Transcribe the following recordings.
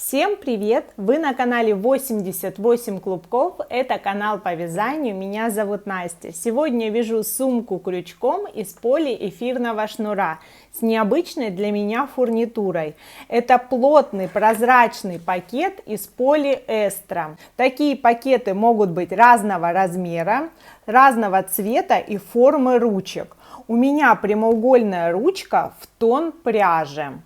Всем привет! Вы на канале 88 клубков, это канал по вязанию, меня зовут Настя. Сегодня я вяжу сумку крючком из полиэфирного шнура с необычной для меня фурнитурой. Это плотный прозрачный пакет из полиэстера. Такие пакеты могут быть разного размера, разного цвета и формы ручек. У меня прямоугольная ручка в тон пряжи.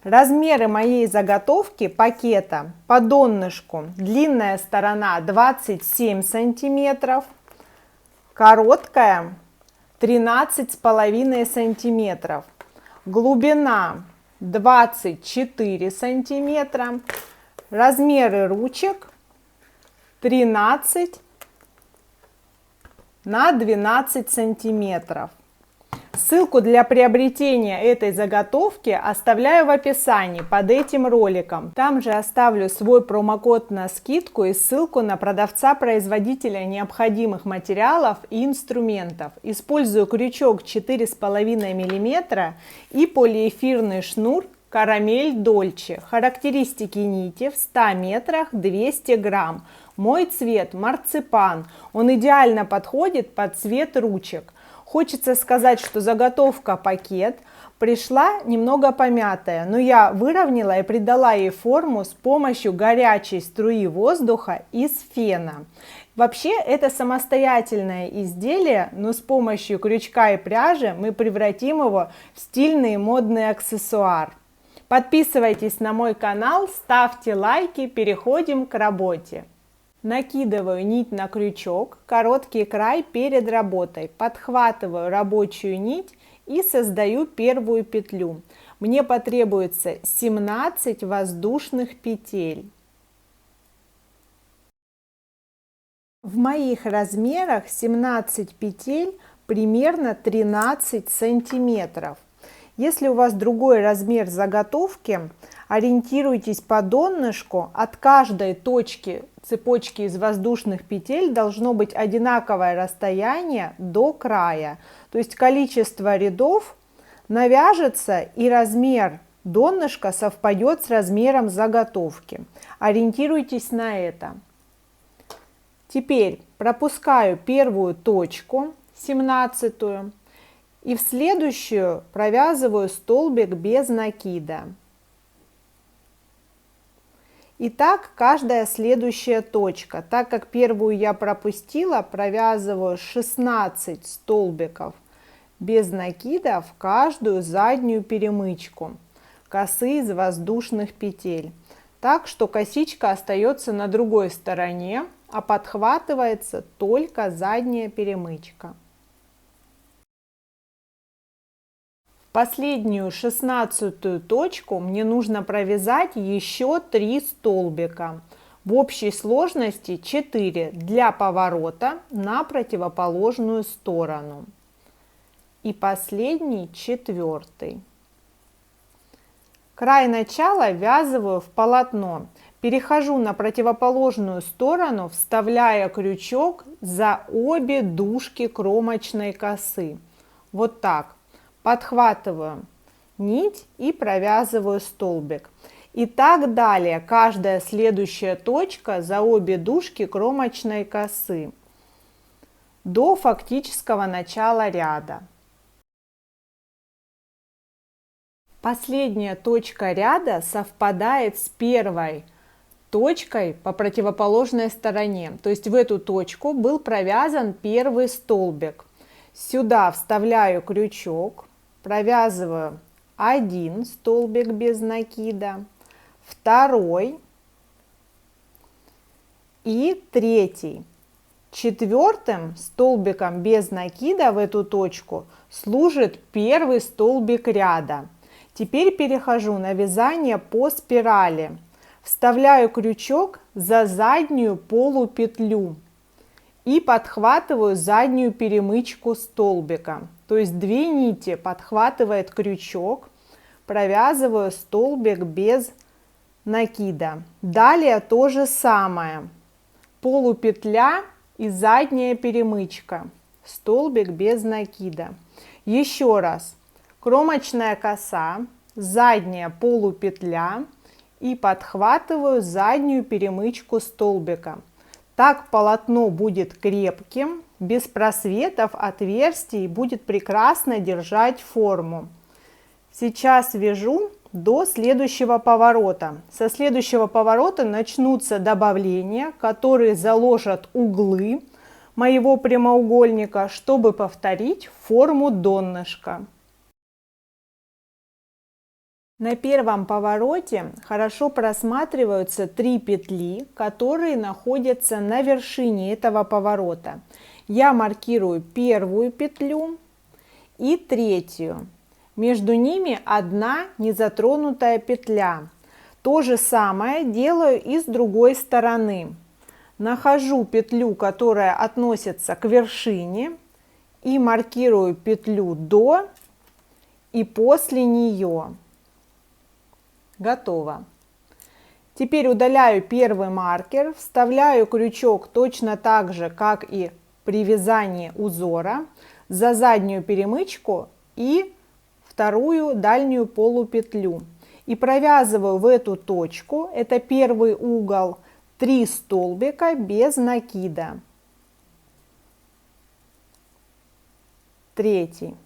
Размеры моей заготовки пакета: по донышку длинная сторона 27 сантиметров, короткая 13,5 сантиметров, глубина 24 сантиметра, размеры ручек 13 на 12 сантиметров. Ссылку для приобретения этой заготовки оставляю в описании под этим роликом. Там же оставлю свой промокод на скидку и ссылку на продавца-производителя необходимых материалов и инструментов. Использую крючок 4,5 мм и полиэфирный шнур Карамель Дольче. Характеристики нити: в 100 метрах 200 грамм. Мой цвет марципан. Он идеально подходит под цвет ручек. Хочется сказать, что заготовка пакет пришла немного помятая, но я выровняла и придала ей форму с помощью горячей струи воздуха из фена. Вообще это самостоятельное изделие, но с помощью крючка и пряжи мы превратим его в стильный и модный аксессуар. Подписывайтесь на мой канал, ставьте лайки, переходим к работе. Накидываю нить на крючок, короткий край перед работой, подхватываю рабочую нить и создаю первую петлю. Мне потребуется 17 воздушных петель. В моих размерах 17 петель примерно 13 сантиметров. Если у вас другой размер заготовки, ориентируйтесь по донышку. От каждой точки цепочки из воздушных петель должно быть одинаковое расстояние до края. То есть количество рядов навяжется и размер донышка совпадет с размером заготовки. Ориентируйтесь на это. Теперь пропускаю первую точку, 17-ю. И в следующую провязываю столбик без накида. И так каждая следующая точка. Так как первую я пропустила, провязываю 16 столбиков без накида в каждую заднюю перемычку косы из воздушных петель. Так что косичка остается на другой стороне, а подхватывается только задняя перемычка. Последнюю 16-ю точку мне нужно провязать еще 3 столбика. В общей сложности 4 для поворота на противоположную сторону. И последний 4-й. Край начала ввязываю в полотно. Перехожу на противоположную сторону, вставляя крючок за обе дужки кромочной косы. Вот так. Подхватываю нить и провязываю столбик. И так далее. Каждая следующая точка за обе дужки кромочной косы до фактического начала ряда. Последняя точка ряда совпадает с первой точкой по противоположной стороне. То есть в эту точку был провязан первый столбик. Сюда вставляю крючок. Провязываю 1 столбик без накида, 2 и 3. 4-м столбиком без накида в эту точку служит первый столбик ряда. Теперь перехожу на вязание по спирали. Вставляю крючок за заднюю полупетлю и подхватываю заднюю перемычку столбика. То есть 2 нити подхватывает крючок, провязываю столбик без накида. Далее то же самое. Полупетля и задняя перемычка. Столбик без накида. Еще раз. Кромочная коса, задняя полупетля и подхватываю заднюю перемычку столбика. Так полотно будет крепким, без просветов, отверстий, будет прекрасно держать форму. Сейчас вяжу до следующего поворота. Со следующего поворота начнутся добавления, которые заложат углы моего прямоугольника, чтобы повторить форму донышка. На первом повороте хорошо просматриваются 3 петли, которые находятся на вершине этого поворота. Я маркирую первую петлю и третью. Между ними одна незатронутая петля. То же самое делаю и с другой стороны. Нахожу петлю, которая относится к вершине, и маркирую петлю до и после нее. Готово. Теперь удаляю первый маркер, вставляю крючок точно так же, как и при вязании узора, за заднюю перемычку и вторую дальнюю полупетлю. И провязываю в эту точку, это первый угол, 3 столбика без накида. Третий.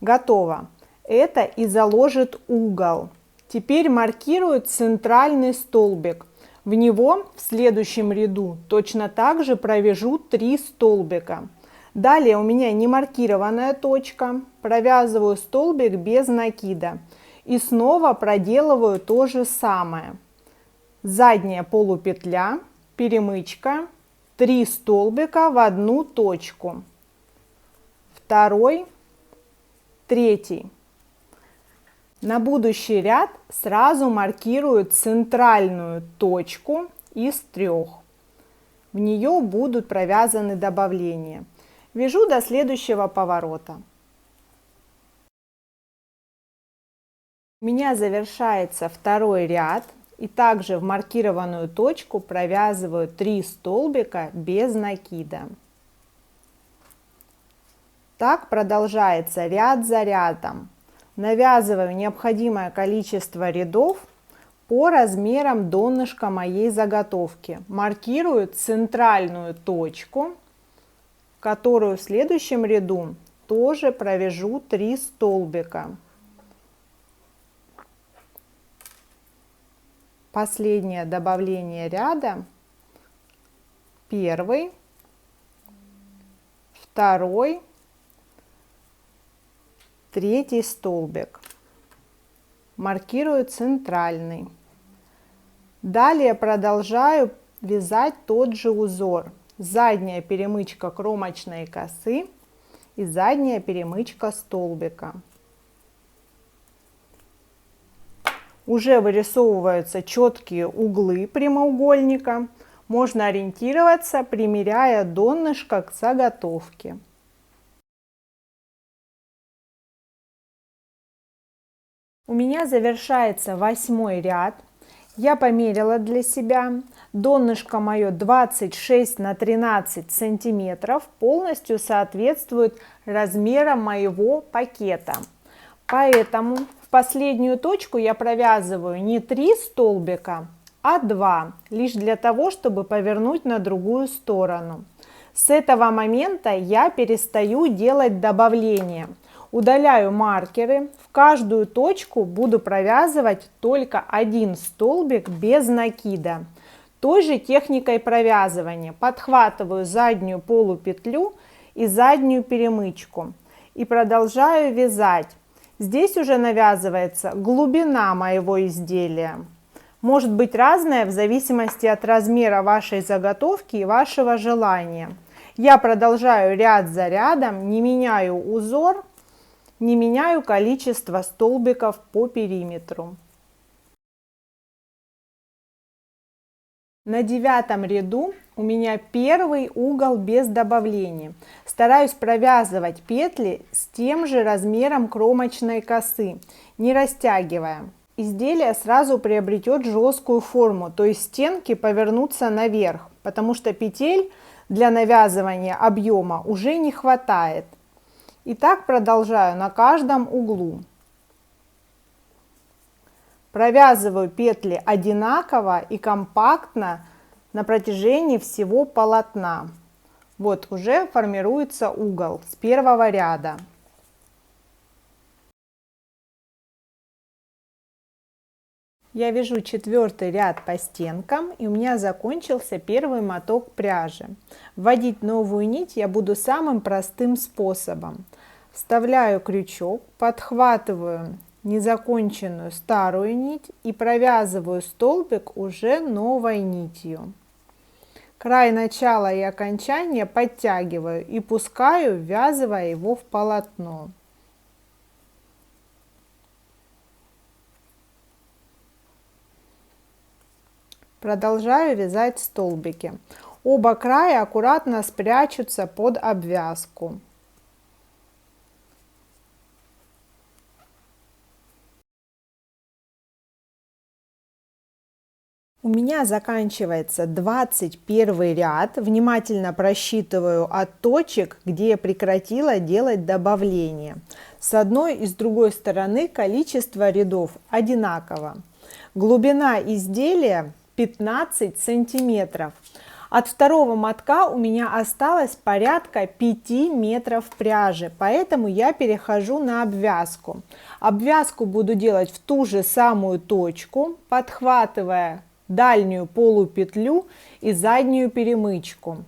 Готово. Это и заложит угол. Теперь маркирую центральный столбик. В него в следующем ряду точно так же провяжу 3 столбика. Далее у меня не маркированная точка. Провязываю столбик без накида. И снова проделываю то же самое. Задняя полупетля, перемычка, 3 столбика в одну точку. Второй, третий. На будущий ряд сразу маркирую центральную точку из 3. В нее будут провязаны добавления. Вяжу до следующего поворота. У меня завершается второй ряд. И также в маркированную точку провязываю 3 столбика без накида. Так продолжается ряд за рядом. Навязываю необходимое количество рядов по размерам донышка моей заготовки. Маркирую центральную точку, в которую в следующем ряду тоже провяжу 3 столбика. Последнее добавление ряда. Первый, второй, третий столбик. Маркирую центральный. Далее продолжаю вязать тот же узор. Задняя перемычка кромочной косы и задняя перемычка столбика. Уже вырисовываются четкие углы прямоугольника. Можно ориентироваться, примеряя донышко к заготовке. У меня завершается 8-й ряд. Я померила для себя. Донышко мое 26 на 13 сантиметров. Полностью соответствует размерам моего пакета. Поэтому в последнюю точку я провязываю не 3 столбика, а 2. Лишь для того, чтобы повернуть на другую сторону. С этого момента я перестаю делать добавления. Удаляю маркеры, в каждую точку буду провязывать только 1 столбик без накида. Той же техникой провязывания подхватываю заднюю полупетлю и заднюю перемычку и продолжаю вязать. Здесь уже навязывается глубина моего изделия. Может быть разная в зависимости от размера вашей заготовки и вашего желания. Я продолжаю ряд за рядом, не меняю узор, не меняю количество столбиков по периметру. На 9-м ряду у меня первый угол без добавления. Стараюсь провязывать петли с тем же размером кромочной косы, не растягивая. Изделие сразу приобретет жесткую форму, то есть стенки повернутся наверх, потому что петель для навязывания объема уже не хватает. И так продолжаю на каждом углу. Провязываю петли одинаково и компактно на протяжении всего полотна. Вот уже формируется угол с первого ряда. Я вяжу 4-й ряд по стенкам, и у меня закончился первый моток пряжи. Вводить новую нить я буду самым простым способом. Вставляю крючок, подхватываю незаконченную старую нить и провязываю столбик уже новой нитью. Край начала и окончания подтягиваю и пускаю, ввязывая его в полотно. Продолжаю вязать столбики. Оба края аккуратно спрячутся под обвязку. У меня заканчивается 21 ряд. Внимательно просчитываю от точек, где я прекратила делать добавление. С одной и с другой стороны количество рядов одинаково. Глубина изделия 15 сантиметров. От второго мотка у меня осталось порядка 5 метров пряжи, поэтому я перехожу на обвязку. Обвязку буду делать в ту же самую точку, подхватывая дальнюю полупетлю и заднюю перемычку.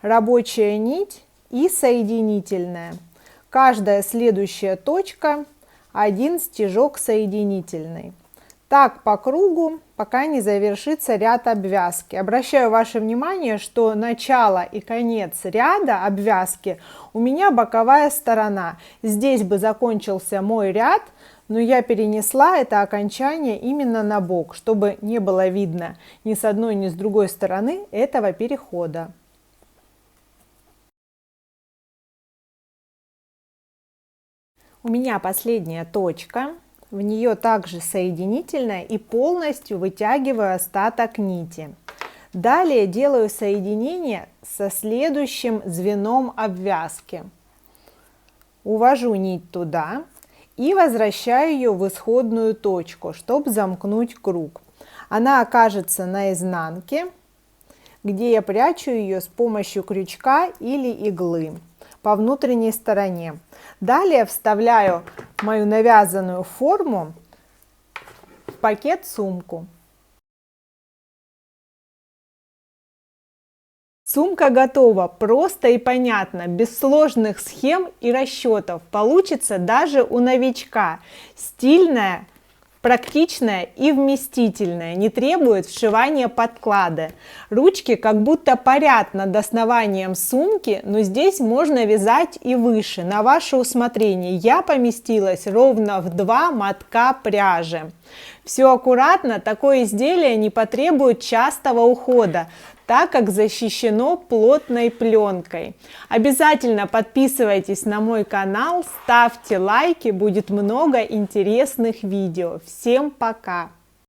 Рабочая нить и соединительная. Каждая следующая точка один стежок соединительный. Так по кругу, пока не завершится ряд обвязки. Обращаю ваше внимание, что начало и конец ряда обвязки у меня боковая сторона. Здесь бы закончился мой ряд, но я перенесла это окончание именно на бок, чтобы не было видно ни с одной, ни с другой стороны этого перехода. У меня последняя точка. В нее также соединительная и полностью вытягиваю остаток нити. Далее делаю соединение со следующим звеном обвязки. Увожу нить туда и возвращаю ее в исходную точку, чтобы замкнуть круг. Она окажется на изнанке, где я прячу ее с помощью крючка или иглы по внутренней стороне. Далее вставляю мою навязанную форму в пакет-сумку. Сумка готова, просто и понятно, без сложных схем и расчетов. Получится даже у новичка. Стильная, практичная и вместительная, не требует вшивания подклада. Ручки как будто парят над основанием сумки, но здесь можно вязать и выше, на ваше усмотрение. Я поместилась ровно в 2 мотка пряжи. Все аккуратно, такое изделие не потребует частого ухода, так как защищено плотной пленкой. Обязательно подписывайтесь на мой канал, ставьте лайки, будет много интересных видео. Всем пока!